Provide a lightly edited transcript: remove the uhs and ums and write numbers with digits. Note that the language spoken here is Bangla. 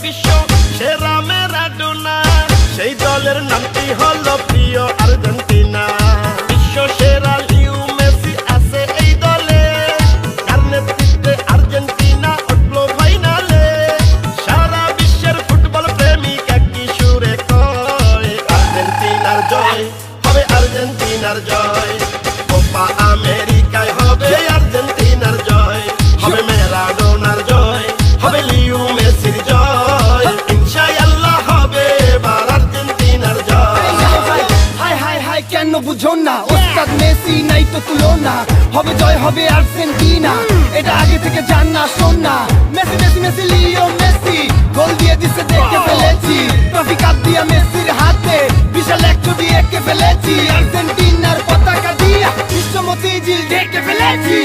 বিশ্ব সেরা ম্যারাডোনা, সেই দলের নামটি হলো প্রিয় আর্জেন্টিনা। বিশ্ব সেরা লিও মেসি আছে এই দলে, তার নেতৃত্বে আর্জেন্টিনা উঠলো ফাইনালে। সারা বিশ্বের ফুটবল প্রেমিক একই সুরে কয়, আর্জেন্টিনার জয় হবে, আর্জেন্টিনার জয়। কোপা আমেরিকায় হবে আর্জেন্টিনার জয়, হবে ম্যারাডোনার জয়, হবে লিও মেসির জয়। ইনশাআল্লাহ হবে এবার আর্জেন্টিনার জয়। হাই হাই হাই কেন বুঝো না, ওস্তাদ মেসি নাই তো তুলনা। হবে জয় হবে আর্জেন্টিনা, এটা আগে থেকে জান না শোন না। Messi Messi Messi Leo Messi গোল দিয়ে দিছে দেখে ফেলেছি। ট্রফি কাপ দিয়া মেসির হাতে বিশাল এক ছবি এঁকে ফেলেছি। আর্জেন্টিনার পতাকা দিয়া বিশ্বমতি জিল ঢেকে ফেলেছি।